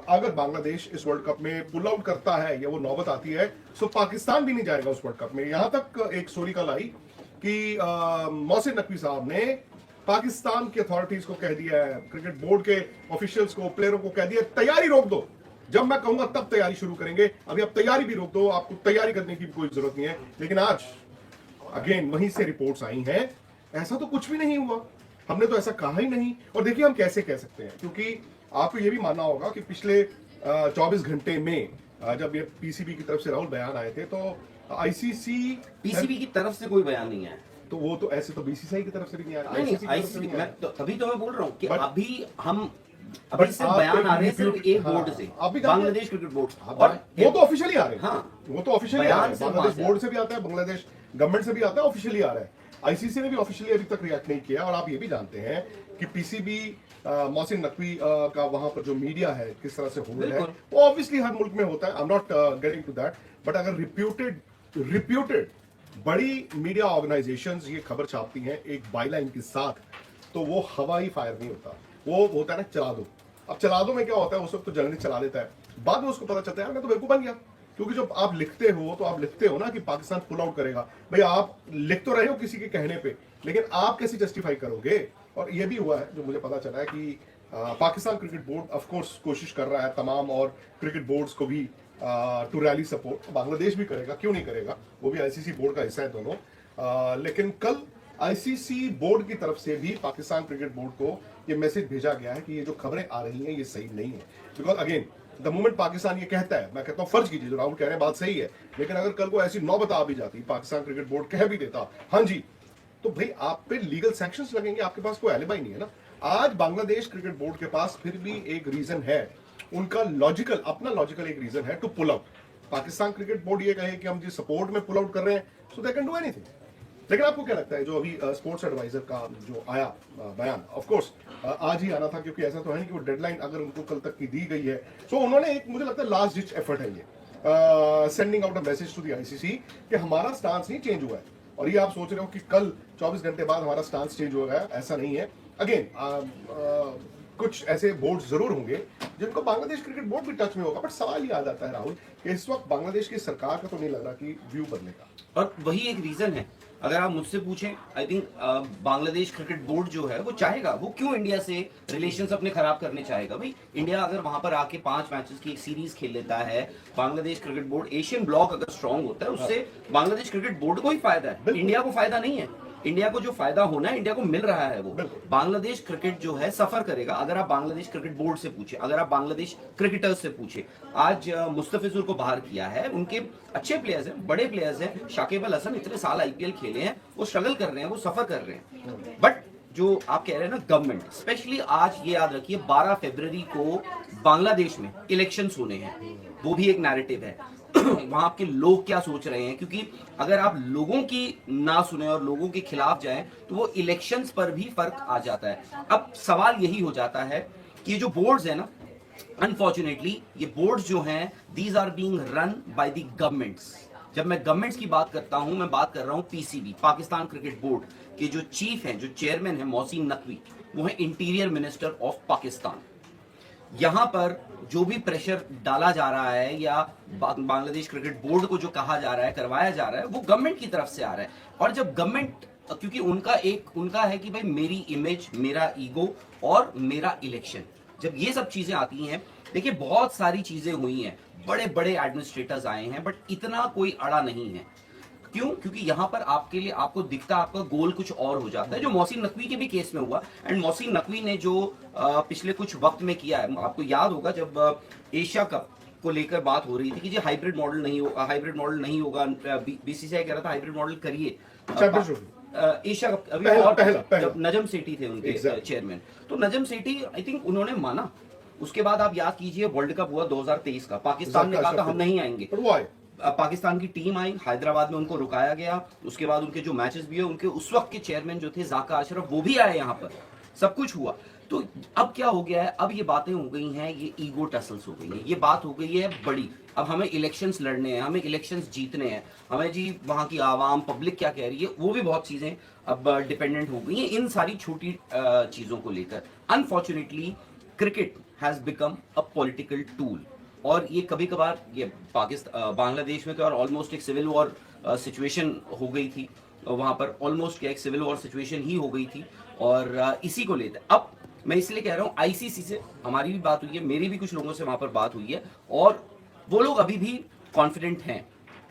अगर बांग्लादेश इस world cup में पुल आउट करता है या वो नौबत आती है तो पाकिस्तान भी नहीं जाएगा उस वर्ल्ड कप में। यहां तक एक स्टोरी कल आई कि मोहसिन नकवी साहब ने पाकिस्तान की अथॉरिटीज को कह दिया है, क्रिकेट बोर्ड के ऑफिशियल्स को, प्लेयरों को कह दिया तैयारी रोक दो, जब मैं कहूंगा तब तैयारी शुरू करेंगे, अभी आप तैयारी भी रोक दो, आपको तैयारी करने की कोई जरूरत नहीं है। लेकिन आज अगेन वहीं से रिपोर्ट्स आई हैं, ऐसा तो कुछ भी नहीं हुआ, हमने तो ऐसा कहा ही नहीं। और देखिए हम कैसे कह सकते हैं, क्योंकि आपको ये भी मानना होगा कि पिछले 24 घंटे में जब ये पीसीबी की तरफ से राहुल बयान आए थे तो आईसीसी पीसीबी की तरफ से कोई बयान नहीं आया, तो वो तो ऐसे तो बीसीसीआई की तरफ से भी नहीं आया, आईसीसी मैं तो तभी तो मैं बोल रहा हूँ कि But- अभी हम अभी से बयान आ रहे हैं सिर्फ एक बोर्ड से, बांग्लादेश क्रिकेट बोर्ड, और वो तो ऑफिशियली आ रहे हैं। हाँ, वो तो ऑफिशियली आ रहे हैं, बयान से बांग्लादेश बात है। बोर्ड से भी आता है, बांग्लादेश गवर्नमेंट से भी आता है, ऑफिशियली आ रहा है। आईसीसी ने भी ऑफिशियली अभी तक रिएक्ट नहीं किया। और आप ये भी जानते हैं कि पीसीबी मोहसिन नकवी का वहां पर जो मीडिया है किस तरह से होल्ड है, वो ऑब्वियसली हर मुल्क में होता है, I am not getting to that, but अगर रिप्यूटेड बड़ी मीडिया ऑर्गेनाइजेशंस ये खबर छापती हैं एक बाईलाइन के साथ, तो वो हवाई फायर नहीं होता, वो होता है ना चला दो। अब चला दो में क्या होता है, उस वक्त तो जर्नलिस्ट चला लेता है, बाद में उसको पता चलता है यार मैं तो बेवकूफ बन गया, क्योंकि जब आप लिखते हो तो आप लिखते हो ना कि पाकिस्तान पुल आउट करेगा, भाई आप लिख तो रहे हो किसी के कहने पे, लेकिन आप कैसे जस्टिफाई करोगे। और ये भी हुआ है जो मुझे पता चला है कि Pakistan cricket board of course कोशिश कर रहा है तमाम और क्रिकेट बोर्ड्स को भी टू रैली सपोर्ट, बांग्लादेश भी करेगा, क्यों नहीं करेगा, वो भी आईसीसी बोर्ड का हिस्सा है दोनों। लेकिन कल आईसीसी बोर्ड की तरफ से भी पाकिस्तान क्रिकेट बोर्ड को ये मैसेज भेजा गया है कि ये जो खबरें आ रही हैं ये सही नहीं है। Because again the moment Pakistan ये कहता है, मैं कहता हूँ फर्ज कीजिए जो राहुल कह रहे हैं बात सही है, लेकिन अगर कल को ऐसी नौबत आ भी जाती, पाकिस्तान क्रिकेट बोर्ड कह भी देता हाँ जी, तो भाई आप पे लीगल सैंक्शंस लगेंगे, आपके पास कोई एलिबाई नहीं है ना। आज बांग्लादेश क्रिकेट बोर्ड के पास फिर भी एक रीजन है, उनका लॉजिकल अपना लॉजिकल एक रीजन है to pull out. Pakistan cricket board ये कहे कि हम जी सपोर्ट में पुल आउट कर रहे हैं, सो दे कैन डू एनीथिंग। लेकिन आपको क्या लगता है जो अभी स्पोर्ट्स एडवाइजर का जो आया बयान, ऑफ कोर्स आज ही आना था, क्योंकि ऐसा तो है नहीं कि वो डेडलाइन अगर उनको कल तक की दी गई है, तो उन्होंने एक मुझे लगता है लास्ट डिच एफर्ट है ये, sending out a message to the ICC कि हमारा स्टांस नहीं चेंज हुआ है। और ये आप सोच रहे हो कि कल 24 घंटे बाद हमारा स्टांस चेंज हो गया, ऐसा नहीं है। अगेन कुछ ऐसे बोर्ड जरूर होंगे जिनको बांग्लादेश क्रिकेट बोर्ड भी टच में होगा, बट सवाल ये आ जाता है राहुल कि इस वक्त बांग्लादेश की सरकार का तो नहीं लग रहा कि व्यू बदलेगा। और वही एक रीजन है, अगर आप मुझसे पूछें, I think Bangladesh cricket board जो है वो चाहेगा, वो क्यों इंडिया से रिलेशंस अपने खराब करने चाहेगा। भाई इंडिया अगर वहां पर आके 5 मैचेस की एक सीरीज खेल लेता है, Bangladesh cricket board Asian block अगर स्ट्रांग होता है, उससे बांग्लादेश क्रिकेट बोर्ड को ही फायदा है, इंडिया को फायदा नहीं है। इंडिया को जो फायदा होना है, इंडिया को मिल रहा है, वो बांग्लादेश क्रिकेट जो है सफर करेगा। अगर आप बांग्लादेश क्रिकेट बोर्ड से पूछे, अगर आप बांग्लादेश क्रिकेटर्स से पूछे, आज मुस्तफिजुर को बाहर किया है, उनके अच्छे प्लेयर्स हैं, बड़े प्लेयर्स हैं, शाकिब अल हसन इतने साल आईपीएल खेले हैं, वो स्ट्रगल कर रहे हैं, वो सफर कर रहे हैं। बट जो आप कह रहे हैं ना गवर्नमेंट, स्पेशली आज ये याद रखिए 12 फरवरी को बांग्लादेश में इलेक्शंस होने हैं, वो भी एक नैरेटिव है। वहां आपके लोग क्या सोच रहे हैं, क्योंकि अगर आप लोगों की ना सुने और लोगों के खिलाफ जाएं तो वो इलेक्शंस पर भी फर्क आ जाता है। अब सवाल यही हो जाता है कि ये जो बोर्ड्स है ना, अनफॉर्चुनेटली ये बोर्ड्स जो हैं, these are being run by the governments. जब मैं गवर्नमेंट्स की बात करता हूं, मैं बात कर रहा हूं पीसीबी, पाकिस्तान क्रिकेट बोर्ड के जो चीफ हैं, जो चेयरमैन है मोहसिन नकवी, वो है इंटीरियर मिनिस्टर ऑफ पाकिस्तान। यहां पर जो भी प्रेशर डाला जा रहा है या बांग्लादेश क्रिकेट बोर्ड को जो कहा जा रहा है, करवाया जा रहा है, वो गवर्नमेंट की तरफ से आ रहा है। और जब गवर्नमेंट, क्योंकि उनका है कि भाई मेरी इमेज, मेरा ईगो और मेरा इलेक्शन, जब ये सब चीजें आती हैं, देखिए बहुत सारी चीजें हुई हैं, बड़े बड़े एडमिनिस्ट्रेटर्स आए हैं, बट इतना कोई अड़ा नहीं है। क्यों? क्योंकि यहां पर आपके लिए आपको दिखता, आपका गोल कुछ और हो जाता है, जो मोहसिन नकवी के भी केस में हुआ। एंड मोहसिन नकवी ने जो पिछले कुछ वक्त में किया है, आपको याद होगा जब एशिया कप को लेकर बात हो रही थी कि जी हाइब्रिड मॉडल नहीं होगा, बीसीसीआई कह रहा था हाइब्रिड मॉडल करिए। एशिया कप अभी पहला जब नजम सेठी थे उनके चेयरमैन, तो नजम सेठी आई थिंक उन्होंने माना। उसके बाद आप याद कीजिए वर्ल्ड कप हुआ 2023 का, पाकिस्तान ने कहा था हम नहीं आएंगे, पाकिस्तान की टीम आई, हैदराबाद में उनको रुकाया गया। उसके बाद उनके जो मैचेस भी हुए, उनके उस वक्त के चेयरमैन जो थे जाका अशरफ, वो भी आए यहाँ पर, सब कुछ हुआ। तो अब क्या हो गया है, अब ये बातें हो गई हैं, ये ईगो टसल्स हो गई है, ये बात हो गई है बड़ी। अब हमें इलेक्शंस लड़ने हैं, हमें इलेक्शंस जीतने हैं, हमें जी वहां की आवाम पब्लिक क्या कह रही है, वो भी बहुत चीजें अब डिपेंडेंट हो गई हैं इन सारी छोटी चीजों को लेकर। Unfortunately cricket has become a political tool. और ये कभी कभार ये पाकिस्तान बांग्लादेश में तो यार ऑलमोस्ट एक सिविल वॉर सिचुएशन हो गई थी, वहां पर ऑलमोस्ट क्या एक सिविल वॉर सिचुएशन ही हो गई थी। और इसी को लेते अब मैं इसलिए कह रहा हूँ आईसीसी से हमारी भी बात हुई है, मेरी भी कुछ लोगों से वहां पर बात हुई है, और वो लोग अभी भी कॉन्फिडेंट हैं।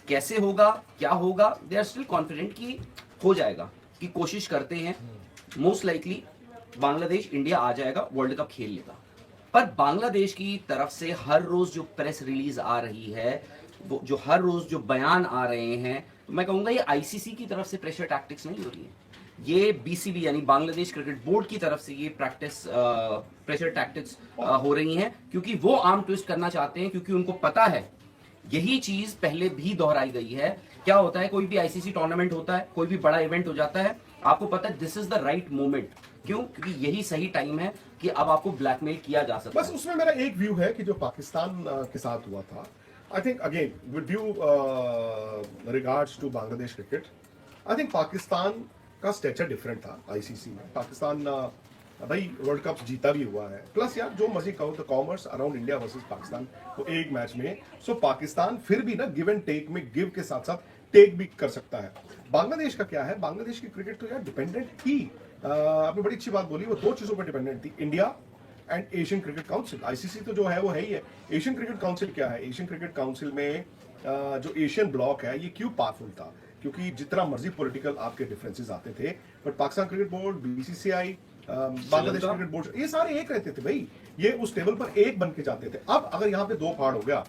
कैसे होगा क्या होगा, दे आर स्टिल कॉन्फिडेंट कि हो जाएगा, कि कोशिश करते हैं। मोस्ट लाइकली बांग्लादेश इंडिया आ जाएगा, वर्ल्ड कप खेल लेगा। पर बांग्लादेश की तरफ से हर रोज जो प्रेस रिलीज आ रही है, वो जो हर रोज जो बयान आ रहे हैं, तो मैं कहूंगा ये आईसीसी की तरफ से प्रेशर टैक्टिक्स नहीं हो रही है, ये बीसीबी यानी बांग्लादेश क्रिकेट बोर्ड की तरफ से ये प्रेशर टैक्टिक्स हो रही हैं, क्योंकि वो आर्म ट्विस्ट करना चाहते हैं, क्योंकि उनको पता है यही चीज पहले भी दोहराई गई है। क्या होता है, कोई भी आईसीसी टूर्नामेंट होता है, कोई भी बड़ा इवेंट हो जाता है, आपको पता है this is the right moment. क्यों? क्योंकि यही सही टाइम है कि अब आपको ब्लैकमेल किया जा सकता बस है। उसमें मेरा एक व्यू है कि जो पाकिस्तान के साथ हुआ था, I think again with due regards to Bangladesh cricket, I think Pakistan का स्टेचर डिफरेंट था आईसीसी में। पाकिस्तान भाई वर्ल्ड कप जीता भी हुआ है, प्लस यार जो मर्जी कहो, the commerce around India versus Pakistan वो एक मैच में, सो पाकिस्तान फिर भी ना गिव एंड टेक में, गिव के साथ साथ टेक भी कर सकता है। बांग्लादेश का क्या है, बांग्लादेश की क्रिकेट तो यार डिपेंडेंट थी, आपने बड़ी अच्छी बात बोली, वो दो चीजों पर डिपेंडेंट थी, India and Asian cricket council. ICC तो जो है वो है ही है। एशियन क्रिकेट काउंसिल क्या है, एशियन क्रिकेट काउंसिल में जो एशियन ब्लॉक है ये क्यों पावरफुल था, क्योंकि जितना मर्जी पॉलिटिकल आपके डिफरेंसेस आते थे, but Pakistan cricket board, BCCI, Bangladesh cricket board, ये सारे एक रहते थे भाई, ये उस टेबल पर एक बन के जाते थे। अब अगर यहाँ पे दो फाड़ हो गया,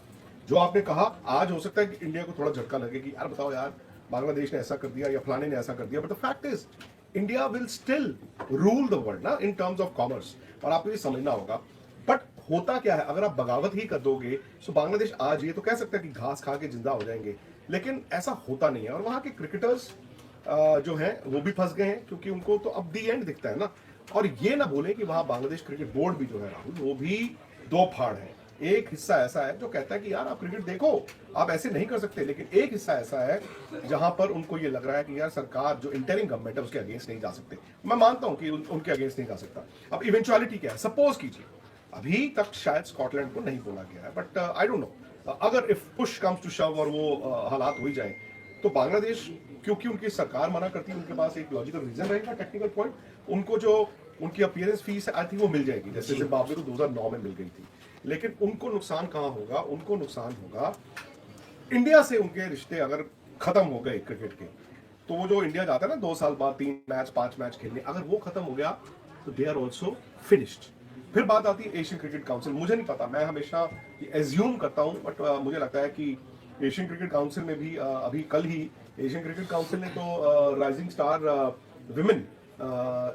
जो आपने कहा, आज हो सकता है कि इंडिया को थोड़ा झटका लगे कि यार बताओ यार, बांग्लादेश ने ऐसा कर दिया या फलाने ने ऐसा कर दिया, but the fact is India will still rule the world ना इन टर्म्स ऑफ कॉमर्स, और आपको ये समझना होगा। बट होता क्या है, अगर आप बगावत ही कर दोगे, तो बांग्लादेश आज ये तो कह सकता है कि घास खा के जिंदा हो जाएंगे, लेकिन ऐसा होता नहीं है। और वहां के क्रिकेटर्स जो हैं वो भी फंस गए हैं, क्योंकि उनको तो अब दी एंड दिखता है ना। और ये ना बोले कि वहां बांग्लादेश क्रिकेट बोर्ड भी जो है राहुल, वो भी दो फाड़ है। एक हिस्सा ऐसा है जो कहता है कि यार आप क्रिकेट देखो, आप ऐसे नहीं कर सकते, लेकिन एक हिस्सा ऐसा है जहां पर उनको ये लग रहा है कि यार सरकार जो इंटरिंग गवर्नमेंट है उसके अगेंस्ट नहीं जा सकते। मैं मानता हूं कि उनके अगेंस्ट नहीं जा सकता। अब इवेंचुअलिटी क्या है, सपोज कीजिए अभी तक शायद स्कॉटलैंड को नहीं बोला गया है, बट आई डोंट नो, अगर if push comes to shove और वो हालात हो ही जाए, तो बांग्लादेश, क्योंकि उनकी सरकार मना करती है, उनके पास एक लॉजिकल रीजन रहेगा, टेक्निकल पॉइंट, उनको जो उनकी अपीयरेंस फीस है आई थिंक वो मिल जाएगी, जैसे जिम्बाब्वे को 2009 में मिल गई थी। लेकिन उनको नुकसान कहां होगा, उनको नुकसान होगा इंडिया से। उनके रिश्ते अगर खत्म हो गए क्रिकेट के, तो वो जो इंडिया जाता है ना 2 साल बाद 3 मैच 5 मैच खेलने, अगर वो खत्म हो गया तो दे आर ऑल्सो फिनिश्ड। फिर बात आती है एशियन क्रिकेट काउंसिल। मुझे नहीं पता, मैं हमेशा एज्यूम करता हूं, बट मुझे लगता है कि एशियन क्रिकेट काउंसिल में भी अभी कल ही एशियन क्रिकेट काउंसिल ने तो rising star women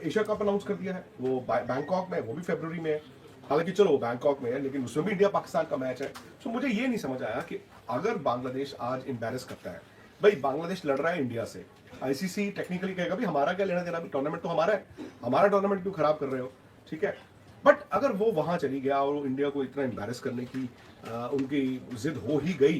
Asia cup announce कर दिया है, वो बैंकॉक में, वो भी फरवरी में है। हालांकि चलो बैंकॉक में है, लेकिन उसमें भी इंडिया पाकिस्तान का मैच है। तो मुझे ये नहीं समझ आया कि अगर बांग्लादेश आज एम्बैरेस करता है, भाई बांग्लादेश लड़ रहा है इंडिया से, आईसीसी टेक्निकली कहेगा भी हमारा क्या लेना देना, भी टूर्नामेंट तो हमारा है, हमारा टूर्नामेंट क्यों खराब कर रहे हो, ठीक है। बट अगर वो वहां चली गया और इंडिया को इतना एम्बैरेस करने की उनकी जिद हो ही गई,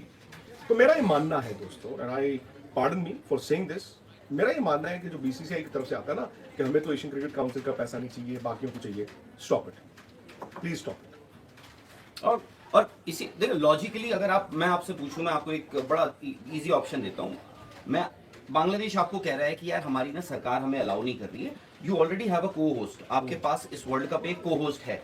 तो मेरा ये मानना है दोस्तों, and I pardon me for saying this, मेरा ये मानना है कि जो बीसीसीआई की तरफ से आता है ना कि हमें तो एशियन क्रिकेट काउंसिल का पैसा नहीं चाहिए, बाकियों को चाहिए, stop it, please stop it. और इसी देखो लॉजिकली अगर आप, मैं आपसे पूछूं, मैं आपको एक बड़ा इजी ऑप्शन देता हूं। मैं बांग्लादेश आपको कह रहा है कि यार हमारी ना सरकार हमें अलाउ नहीं कर रही है, यू ऑलरेडी हैव अ को होस्ट, आपके पास इस वर्ल्ड कप एक को होस्ट है,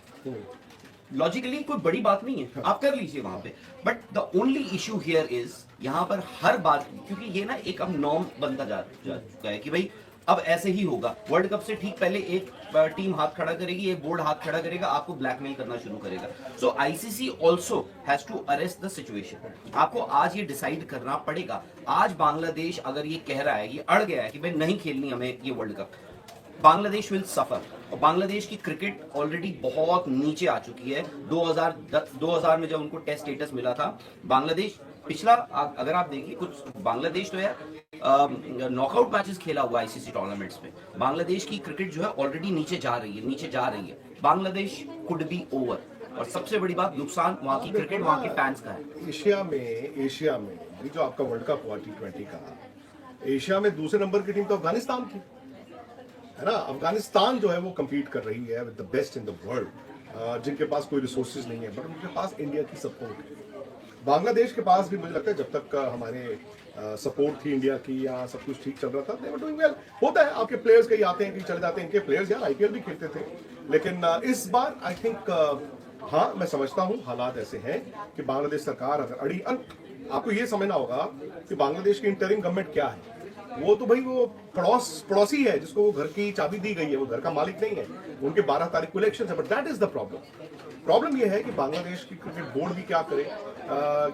लॉजिकली कोई बड़ी बात नहीं है, आप कर लीजिए वहां पे। But the only issue here is, यहाँ पर हर बात, क्योंकि ये ना एक अब नॉर्म बनता जा चुका है कि भाई अब ऐसे ही होगा। वर्ल्ड कप से ठीक पहले एक टीम हाथ खड़ा करेगी, एक बोर्ड हाथ खड़ा करेगा, आपको ब्लैकमेल करना शुरू करेगा। So ICC also has to arrest the situation. आपको आज ये डिसाइड करना पड़ेगा। आज बांग्लादेश अगर ये कह रहा है, ये अड़ गया है कि भाई नहीं खेलनी हमें ये world cup, Bangladesh will suffer. और बांग्लादेश की क्रिकेट ऑलरेडी बहुत नीचे आ चुकी है। 2000 में जब उनको टेस्ट स्टेटस मिला था, बांग्लादेश पिछला अगर आप देखिए कुछ, बांग्लादेश तो यार नॉकआउट मैचेस खेला हुआ आईसीसी टूर्नामेंट्स में। बांग्लादेश की क्रिकेट जो है ऑलरेडी नीचे जा रही है, बांग्लादेश कुड बी ओवर। और सबसे बड़ी बात, नुकसान वहां की क्रिकेट, वहां के फैंस का है। एशिया में ये जो आपका वर्ल्ड कप हुआ T20 का, एशिया में दूसरे नंबर की टीम तो अफगानिस्तान की है ना। अफगानिस्तान जो है वो compete कर रही है with the best in the world. जिनके पास कोई रिसोर्सेज नहीं है, बट उनके पास इंडिया की सपोर्ट है। बांग्लादेश के पास भी मुझे लगता है जब तक हमारे सपोर्ट थी इंडिया की या सब कुछ ठीक चल रहा था, they were doing well। होता है, आपके प्लेयर्स कहीं आते हैं कहीं चले जाते हैं, इनके प्लेयर्स यार आईपीएल भी खेलते थे, लेकिन इस बार आई थिंक हाँ मैं समझता हूँ हालात ऐसे हैं कि बांग्लादेश सरकार अगर अड़ी आपको ये समझना होगा कि बांग्लादेश की इंटरिम गवर्नमेंट क्या है। वो तो भाई वो पड़ोसी है जिसको वो घर की चाबी दी गई है, वो घर का मालिक नहीं है। उनके 12 तारीख को इलेक्शन है, but that is the problem ये है कि बांग्लादेश की क्रिकेट बोर्ड भी क्या करे।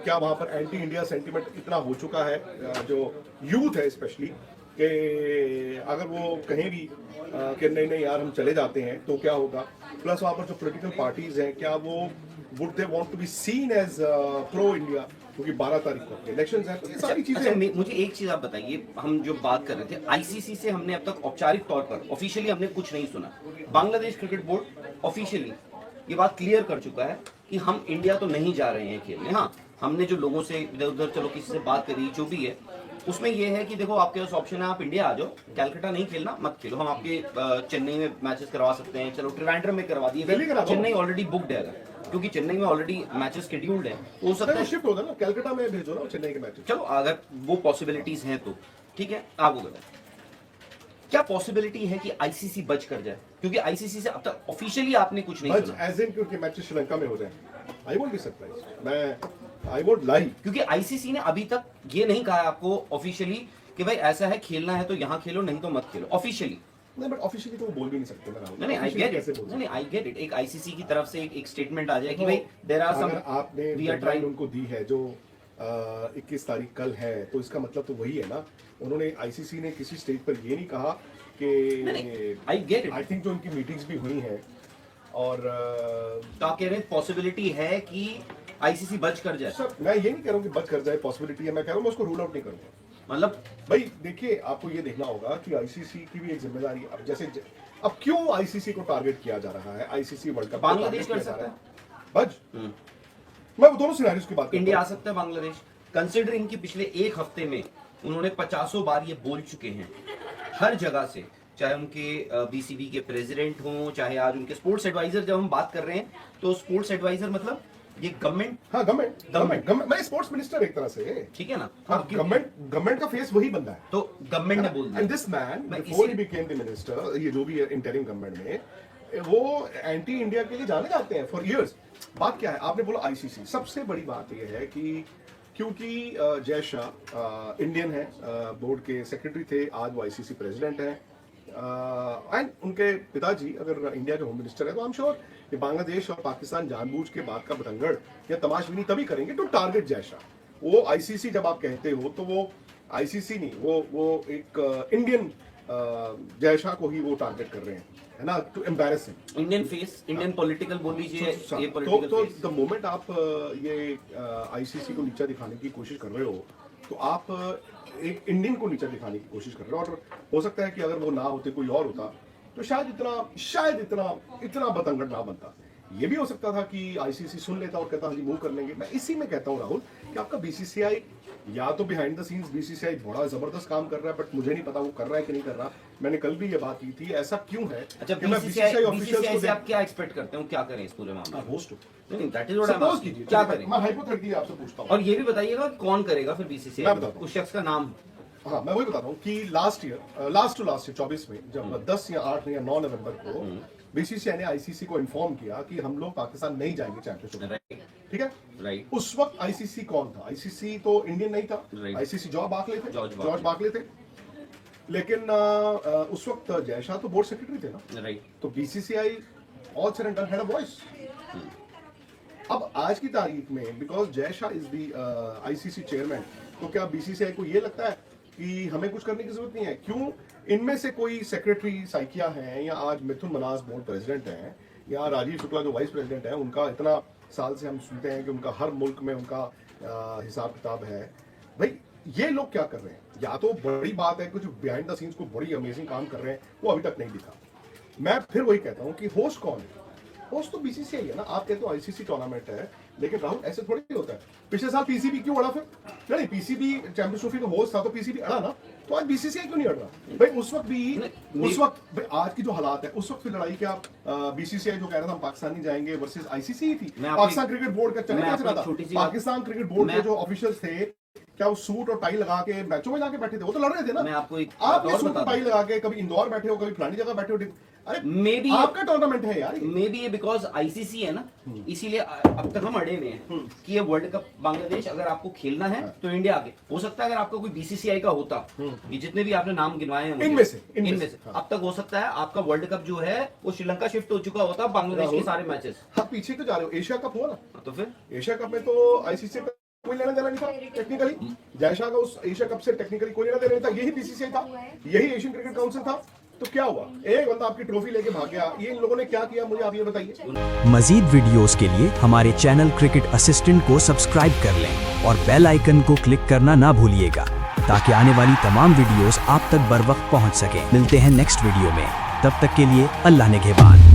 क्या वहां पर एंटी इंडिया सेंटिमेंट इतना हो चुका है, जो यूथ है स्पेशली, कि अगर वो कहें भी कि नहीं नहीं यार हम चले जाते हैं तो क्या होगा। प्लस वहां पर जो पॉलिटिकल पार्टीज हैं, क्या वो would they want to be seen as pro India, क्योंकि 12 तारीख को इलेक्शंस हैं, तो ये सारी चीजें हैं। मुझे एक चीज आप बताइए, हम जो बात कर रहे थे आईसीसी से, हमने अब तक औपचारिक तौर पर ऑफिशियली हमने कुछ नहीं सुना। बांग्लादेश क्रिकेट बोर्ड ऑफिशियली ये बात क्लियर कर चुका है कि हम इंडिया तो नहीं जा रहे हैं खेलने। हाँ, हमने जो लोगों से इधर उधर चलो किसी से बात करी, जो भी है उसमें ये है कि देखो आपके पास ऑप्शन है, आप इंडिया आ जाओ, कैलकाटा नहीं खेलना मत खेलो, हम आपके चेन्नई में मैचेस करवा सकते हैं, चलो ट्रिवेंड्रम में करवा दिए, चेन्नई ऑलरेडी बुकड है क्योंकि चेन्नई में ऑलरेडी मैचेस शेड्यूल्ड है, तो हो सकता है शिफ्ट होगा ना, कैलकाटा में भेजो ना चेन्नई के मैचेस। चलो अगर वो पॉसिबिलिटीज हैं तो ठीक है। आगे बताओ क्या पॉसिबिलिटी है कि आईसीसी बच कर जाए, क्योंकि आईसीसी से अब तक ऑफिशियली आपने कुछ नहीं सुना। एज इन क्योंकि मैचेस श्रीलंका में हो जाए, I won't be surprised, I won't lie, क्योंकि आईसीसी ने अभी तक ये नहीं कहा आपको ऑफिशियली कि भाई ऐसा है, खेलना है तो यहाँ खेलो, नहीं तो मत खेलो ऑफिशियली। नहीं, बट ऑफिशियली तो वो बोल भी नहीं सकते ना। नहीं, आई गेट इट, नहीं आई गेट इट, एक आईसीसी की तरफ से एक स्टेटमेंट आ जाए कि भाई देयर आर सम, आपने डेडलाइन उनको दी है जो 21 तारीख कल है, तो इसका मतलब तो वही है ना। उन्होंने आईसीसी ने किसी स्टेज पर ये नहीं कहा कि I get it, I think जो उनकी मीटिंग्स भी हुई हैं और तो आप कह रहे हैं पॉसिबिलिटी है कि आईसीसी बच कर जाए। सर मैं ये नहीं कह रहा हूँ कि बच कर जाए, पॉसिबिलिटी है, मैं कह रहा हूँ मैं उसको रूल आउट नहीं करूंगा। मतलब भाई देखिए, आपको ये देखना होगा कि आईसीसी की भी एक जिम्मेदारी है। अब जैसे अब क्यों आईसीसी को टारगेट किया जा रहा है, आईसीसी वर्ल्ड कप बांग्लादेश कर सकता है बज, मैं वो दोनों सिनेरियोज की बात कर इंडिया आ सकता है, बांग्लादेश, कंसिडरिंग कि पिछले एक हफ्ते में उन्होंने 50 बार ये बोल चुके हैं हर जगह से, चाहे उनके बीसीबी के प्रेसिडेंट हों, चाहे आज उनके स्पोर्ट्स एडवाइजर। जब हम बात कर रहे हैं तो स्पोर्ट्स एडवाइजर मतलब ये गवर्नमेंट, हाँ गवर्नमेंट, मैं स्पोर्ट्स मिनिस्टर एक तरह से, ठीक है ना, गवर्नमेंट का फेस वही बंदा है, तो गवर्नमेंट ने बोल दिया। And this man before he became the minister, ये जो भी है इंटरिम गवर्नमेंट में, वो एंटी इंडिया के लिए जाने जाते हैं फॉर इयर्स। बात क्या है, आपने बोला आईसीसी, सबसे बड़ी बात यह है कि क्योंकि जय शाह इंडियन है, बोर्ड के सेक्रेटरी थे, आज वो आईसीसी प्रेसिडेंट हैं, एंड उनके पिताजी अगर इंडिया के होम मिनिस्टर है, तो आई एम श्योर कि बांग्लादेश और पाकिस्तान जानबूझ के बात का बतंगड़ या तमाशबीनी तभी करेंगे टू टारगेट जय शाह। वो आईसीसी जब आप कहते हो तो वो आईसीसी नहीं, वो एक इंडियन जय शाह को ही वो टारगेट कर रहे हैं, है ना, to embarrass him. Indian face, Indian political बोल लीजिए, ये तो पॉलिटिकल फेस। द मोमेंट आप ये आईसीसी को नीचा दिखाने की कोशिश कर रहे हो, तो आप एक इंडियन को नीचा दिखाने की कोशिश कर रहे हो। और हो सकता है कि अगर वो ना होते, कोई और होता, तो शायद इतना बतंगड़ ना बनता। ये भी हो सकता था कि आईसीसी सुन लेता और कहता हाँ जी मूव कर लेंगे। मैं इसी में कहता हूँ राहुल कि आपका बीसीसीआई या तो बिहाइंड द सीन्स बीसीसीआई बड़ा जबरदस्त काम कर रहा है, बट मुझे नहीं पता वो कर रहा है कि नहीं कर रहा। मैंने कल भी ये बात की थी, ऐसा क्यों है। अच्छा, बीसीसीआई से आप क्या एक्सपेक्ट करते हो, क्या करें इस पूरे मामले में? होस्ट नहीं, that is what I am asking, क्या करें? मैं हाइपोथेटिकली आपसे पूछता हूँ, और ये भी बताइएगा कौन करेगा फिर बीसीसीआई, मैं बताता हूँ। उस शख्स का नाम। हाँ मैं वही बता रहा हूँ कि लास्ट ईयर 24 में जब 10 या 8 या 9 नवंबर को बीसीसीआई ने आईसीसी को इन्फॉर्म किया कि हम लोग पाकिस्तान नहीं जाएंगे चैंपियनशिप में, ठीक है, राइट। उस वक्त आईसीसी कौन था? आईसीसी तो इंडियन नहीं था, आईसीसी जॉर्ज बार्कले थे, जॉर्ज बार्कले थे। लेकिन उस वक्त जय शाह तो बोर्ड सेक्रेटरी थे ना, राइट। तो BCCI all said and done had a voice. अब आज की तारीख में because Jay Shah is the ICC chairman, तो क्या बीसीसीआई को ये लगता है कि हमें कुछ करने की जरूरत नहीं है? क्यों इनमें से कोई सेक्रेटरी साइकिया हैं, या आज मिथुन मनास बोर्ड प्रेसिडेंट हैं, या राजीव शुक्ला जो वाइस प्रेसिडेंट है, उनका इतना साल से हम सुनते हैं कि उनका हर मुल्क में उनका हिसाब किताब है। भाई ये लोग क्या कर रहे हैं? या तो बड़ी बात है कुछ बिहाइंड द सीन्स को बड़ी अमेजिंग काम कर रहे हैं, वो अभी तक नहीं दिखा। मैं फिर वही कहता हूँ कि होस्ट कौन है? होस्ट तो बीसीसीआई है ना। आप कहते हो आईसीसी टूर्नामेंट है, लेकिन राहुल ऐसे थोड़ी ही होता है। पिछले साल पीसीबी क्यों अड़ा फिर? नहीं, पीसीबी चैंपियंस ट्रॉफी का होस्ट था तो पीसीबी अड़ा ना, तो आज बीसीसीआई क्यों नहीं अड़ रहा भाई? उस वक्त भाई आज की जो हालात है, उस वक्त फिर लड़ाई क्या बीसीसीआई जो कह रहा था हम पाकिस्तान नहीं जाएंगे वर्सेस आईसीसी ही थी। पाकिस्तान क्रिकेट बोर्ड का चला रहा था, पाकिस्तान क्रिकेट बोर्ड के जो ऑफिशियल्स थे क्या वो सूट और टाई लगा के मैचों में जाके बैठे थे? वो तो लड़ रहे थे ना। मैं आपको एक आप और सूट और टाई लगा के कभी इंदौर बैठे हो, कभी फलानी जगह बैठे हो। अरे मे बी आपका टूर्नामेंट है यार, मे बी ये बिकॉज आईसीसी है ना, इसीलिए अब तक हम अड़े हुए हैं कि ये वर्ल्ड कप बांग्लादेश अगर आपको खेलना है तो इंडिया आगे। हो सकता है अगर आपका कोई बीसीसीआई का होता, ये जितने भी आपने नाम गिनवाए हैं इनमें से अब तक हो सकता है आपका वर्ल्ड कप जो है वो श्रीलंका शिफ्ट हो चुका होता बांग्लादेश के सारे मैचेस। हाँ पीछे क्यों जा रहे हो? एशिया कप हुआ ना, तो फिर एशिया कप में तो आईसीसी का कोई लेना देना नहीं था टेक्निकली। जयशाह का उस एशिया कप से टेक्निकली कोई लेना देना नहीं था। यही बीसीसीआई था, यही एशियन क्रिकेट काउंसिल था। तो क्या हुआ? एक बंदा आपकी ट्रॉफी लेके भाग गया। ये इन लोगों ने क्या किया मुझे आप ये बताइए। मजीद वीडियोस के लिए हमारे चैनल क्रिकेट असिस्टेंट को सब्सक्राइब कर लें और बेल आइकन को क्लिक करना ना भूलिएगा ताकि आने वाली तमाम वीडियोस आप तक बर वक्त पहुंच सकें। मिलते हैं नेक्स्ट वीडियो में, तब तक के लिए अल्लाह निगहबान।